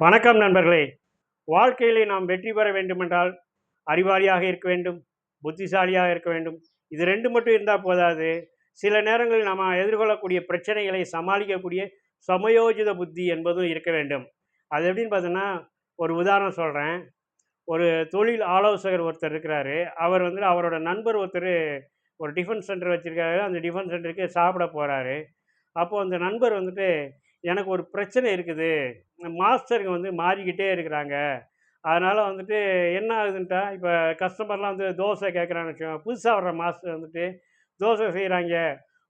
வணக்கம் நண்பர்களே. வாழ்க்கையிலே நாம் வெற்றி பெற வேண்டுமென்றால் அறிவாளியாக இருக்க வேண்டும், புத்திசாலியாக இருக்க வேண்டும். இது 2 மட்டும் இருந்தா போதாது. சில நேரங்களில் நம்ம எதிர்கொள்ளக்கூடிய பிரச்சனைகளை சமாளிக்கக்கூடிய சமயோஜித புத்தி என்பதும் இருக்க வேண்டும். அது எப்படின்னு பார்த்தோன்னா, ஒரு உதாரணம் சொல்றேன். ஒரு தொழில் ஆலோசகர் ஒருத்தர் இருக்கிறாரு. அவர் அவரோட நண்பர் ஒருத்தரு ஒரு டிஃபன் சென்டர் வச்சிருக்காரு. அந்த டிஃபன் சென்டருக்கு சாப்பிட போறாரு. அப்போ அந்த நண்பர் எனக்கு ஒரு பிரச்சனை இருக்குது. மாஸ்டருங்க மாறிக்கிட்டே இருக்கிறாங்க. அதனால என்ன ஆகுதுன்ட்டா, இப்ப கஸ்டமர்லாம் தோசை கேட்குறாங்கன்னு வச்சுக்கோங்க. புதுசா வர்ற மாஸ்டர் தோசை செய்றாய்ங்க.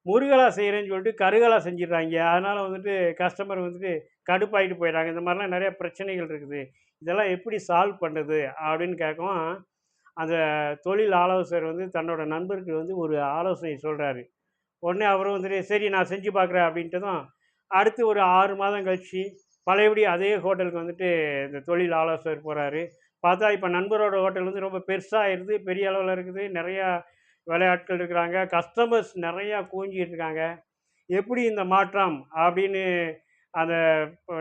முருகலா செய்றேன்னு சொல்லிட்டு கருகலா செஞ்சுர்றாய்ங்க. அதனால கஸ்டமர் கடுப்பாயிட்டு போயிடுறாங்க. இந்த மாரிலாம் நெறைய பிரச்சனைகள் இருக்குது. இதெல்லாம் எப்படி சால்வ் பண்றது? அப்படின்னு கேட்கவும், அந்த தொழில் ஆலோசகர் தன்னோட நண்பருக்கு ஒரு ஆலோசனை சொல்றாரு. உடனே அவரும் சரி நான் செஞ்சு பார்க்குறேன் அப்படின்ட்டதும், அடுத்து ஒரு 6 மாதம் கழிச்சு பழையபடி அதே ஹோட்டலுக்கு இந்த தொழில் ஆலோசகர் போறாரு. பார்த்தா இப்ப நண்பரோட ஹோட்டல் ரொம்ப பெருசாயிருது. பெரிய அளவுல இருக்குது. நெறையா வேலையாட்கள் இருக்கிறாங்க. கஸ்டமர்ஸ் நெறையா குவிஞ்சிட்டு இருக்காங்க. எப்படி இந்த மாற்றம்? அப்படின்னு அந்த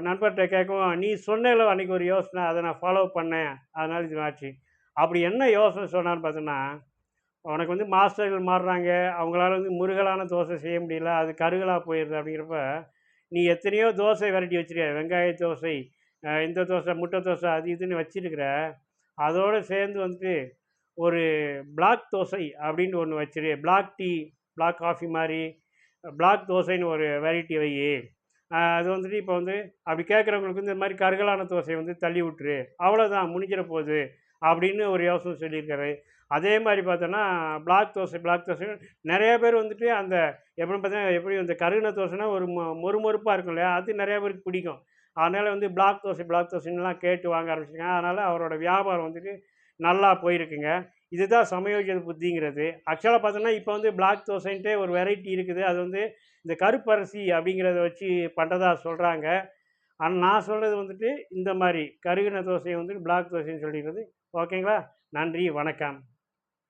நண்பர்ட்ட கேட்கவும், "நீ சொன்னேல்ல அன்னைக்கு ஒரு யோசனை, அத நான் ஃபாலோ பண்ணேன். அதனால இது ஆச்சு." அப்படி என்ன யோசனை சொன்னான்னு பார்த்தோன்னா, உனக்கு மாஸ்டர்கள் மாறுறாங்க. அவங்களால முருகலான தோசை செய்ய முடியல. அது கருகலா போயிருது அப்படிங்கிறப்ப, நீ எத்தனையோ தோசை வெரைட்டி வச்சிருக்க. வெங்காய தோசை, இந்த தோசை, முட்டை தோசை அது இதுன்னு வச்சிருக்கிற. அதோட சேர்ந்து ஒரு பிளாக் தோசை அப்படின்னு ஒண்ணு வச்சிரு. பிளாக் டீ, பிளாக் காஃபி மாரி பிளாக் தோசைன்னு ஒரு வெரைட்டி வையி. அது இப்போ அப்படி கேட்குறவங்களுக்கு இந்த மாரி கருகலான தோசைய தள்ளி விட்டுரு. அவ்வளோதான் முடிஞ்சிற போது. அப்படின்னு ஒரு யோசனை சொல்லியிருக்காரு. அதே மாரி பார்த்தோன்னா, பிளாக் தோசை நெறைய பேர் அந்த எப்படின்னு பார்த்தீங்கன்னா, எப்படி இந்த கருகின தோசைன்னா ஒரு மொறுமொறுப்பா இருக்கும் இல்லையா? அது நெறைய பேருக்கு பிடிக்கும். அதனால பிளாக் தோசைன்னுலாம் கேட்டு வாங்க ஆரம்பிச்சுட்டாங்க. அதனால அவரோட வியாபாரம் நல்லா போயிருக்குங்க. இதுதான் சமயோஜித புத்திங்கிறது. ஆக்சுவலா பார்த்தோன்னா, இப்போ பிளாக் தோசைன்ட்டே ஒரு வெரைட்டி இருக்குது. அது இந்த கருப்பரிசி அப்படிங்கிறத வச்சு பண்றதா சொல்றாங்க. ஆனா நான் சொல்றது இந்த மாரி கருகின தோசைய பிளாக் தோசைன்னு சொல்லிக்கிறது. ஓகேங்களா? நன்றி, வணக்கம்.